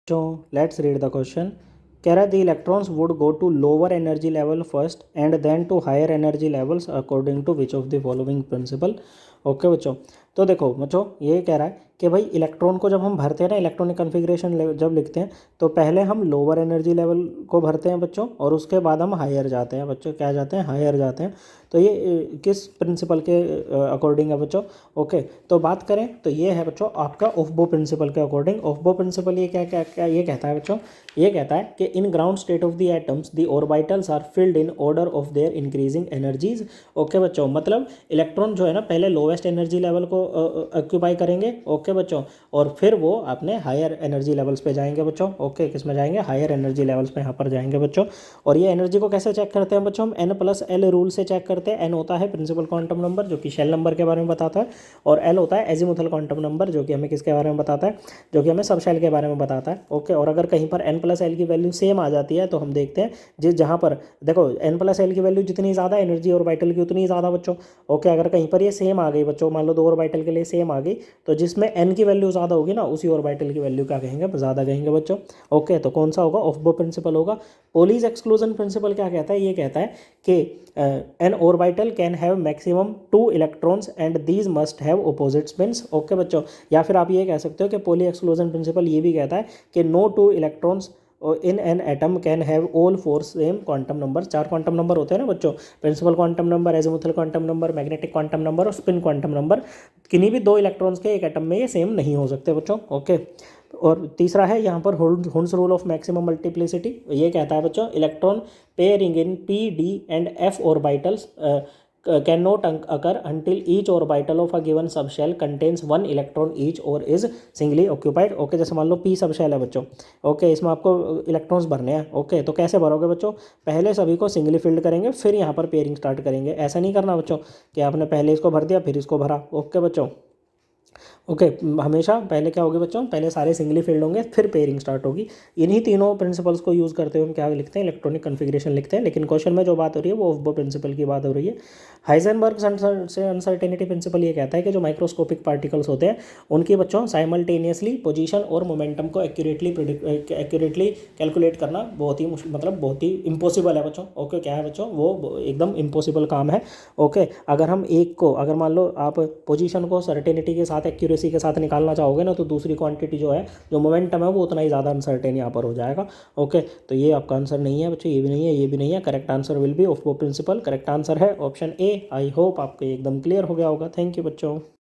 So let's read the question. कह रहा है the electrons would go to lower energy level first and then to higher energy levels according to which of the following principle. Okay बच्चों, तो देखो बच्चों ये कह रहा है कि भाई इलेक्ट्रॉन को जब हम भरते हैं ना, इलेक्ट्रॉनिक कन्फिग्रेशन जब लिखते हैं तो पहले हम लोअर एनर्जी लेवल को भरते हैं बच्चों, और उसके बाद हम हायर जाते हैं बच्चों, क्या जाते हैं, हायर जाते हैं। तो ये किस प्रिंसिपल के अकॉर्डिंग है बच्चों? ओके, तो बात करें तो ये है बच्चों आपका ऑफबो प्रिंसिपल के अकॉर्डिंग। ऑफबो प्रिंसिपल ये क्या क्या क्या ये कहता है बच्चों? ये कहता है कि in ground state of the atoms the orbitals are filled in order of their increasing energies. Okay बच्चों, मतलब इलेक्ट्रॉन जो है ना पहले लोवेस्ट एनर्जी लेवल को ऑक्यूपाई करेंगे। ओके बच्चों, और फिर वो अपने हायर एनर्जी लेवल्स पे जाएंगे बच्चों। ओके, किस में जाएंगे? हायर एनर्जी लेवल्स पे यहाँ पर जाएंगे बच्चों। और ये एनर्जी को कैसे चेक करते हैं बच्चों? हम N+L रूल से चेक करते हैं। N होता है प्रिंसिपल क्वांटम नंबर जो कि शेल नंबर के बारे में बताता है, और L होता है एजीमुथल क्वांटम नंबर जो कि हमें किसके बारे में बताता है? जो कि हमें सब शेल के बारे में बताता है। ओके, और अगर कहीं पर N+L की वैल्यू सेम आ जाती है तो हम देखते हैं जिस जहाँ पर देखो N+L की वैल्यू जितनी ज़्यादा एनर्जी ऑर्बिटल की उतनी ज़्यादा बच्चों। ओके, अगर कहीं पर ये सेम आ गई बच्चों, मान लो दो ऑर्बिटल के लिए सेम आ गई, तो जिसमें N की वैल्यू ज़्यादा होगी ना उसी ऑर्बिटल की वैल्यू क्या कहेंगे? ज़्यादा कहेंगे बच्चों। ओके, तो कौन सा होगा? ऑफबो प्रिंसिपल होगा। पोलीज एक्सक्लूजन प्रिंसिपल क्या कहता है? ये कहता है कि an orbital can have maximum 2 electrons and these must have opposite spins. Okay बच्चों, या फिर आप ये कह सकते हो कि पोली एक्सक्लूजन प्रिंसिपल ये भी कहता है कि no 2 electrons in an atom can have all 4 same quantum number. 4 quantum number होते हैं ना बच्चों, principal quantum number, azimuthal quantum number, magnetic quantum number और स्पिन क्वांटम नंबर। किन्हीं भी 2 इलेक्ट्रॉन्स के एक एटम में ये सेम नहीं हो सकते बच्चों। ओके, और तीसरा है यहाँ पर Hund's rule of maximum multiplicity. ये कहता है बच्चों electron pairing in P D and F orbitals can not occur until each orbital of a given subshell contains 1 electron each or is singly occupied। Okay, जैसे मान लो P subshell है बच्चों। Okay, इसमें आपको इलेक्ट्रॉन्स भरने हैं। ओके, तो कैसे भरोगे बच्चों? पहले सभी को सिंगली फिल्ड करेंगे, फिर यहाँ पर पेयरिंग स्टार्ट करेंगे। ऐसा नहीं करना बच्चों कि आपने पहले इसको भर दिया फिर इसको भरा। ओके बच्चों, ओके, हमेशा पहले क्या होगी बच्चों? पहले सारे सिंगली फिल्ड होंगे फिर पेयरिंग स्टार्ट होगी। इन्हीं तीनों प्रिंसिपल्स को यूज़ करते हुए हम क्या लिखते हैं? इलेक्ट्रॉनिक कन्फिग्रेशन लिखते हैं। लेकिन क्वेश्चन में जो बात हो रही है वो ऑफबो प्रिंसिपल की बात हो रही है। हाइजेनबर्ग से अनसर्टेनिटी प्रिंसिपल ये कहता है कि जो माइक्रोस्कोपिक पार्टिकल्स होते हैं उनकी बच्चों साइमल्टेनियसली पोजीशन और मोमेंटम को एक्यूरेटली कैलकुलेट करना बहुत ही मतलब बहुत ही इम्पॉसिबल है बच्चों। ओके, क्या है बच्चों? वो एकदम इम्पॉसिबल काम है। ओके, अगर हम एक को, अगर मान लो आप पोजीशन को सर्टेनिटी के साथ एक्यूरेसी के साथ निकालना चाहोगे ना, तो दूसरी क्वांटिटी जो है, जो मोमेंटम है, वो उतना ही ज़्यादा अनसर्टेन यहाँ पर हो जाएगा। ओके, तो ये आपका आंसर नहीं है बच्चों, ये भी नहीं है, ये भी नहीं है। करेक्ट आंसर विल बी ऑफबो प्रिंसिपल। करेक्ट आंसर है ऑप्शन ए। आई होप आपको एकदम क्लियर हो गया होगा। थैंक यू बच्चों।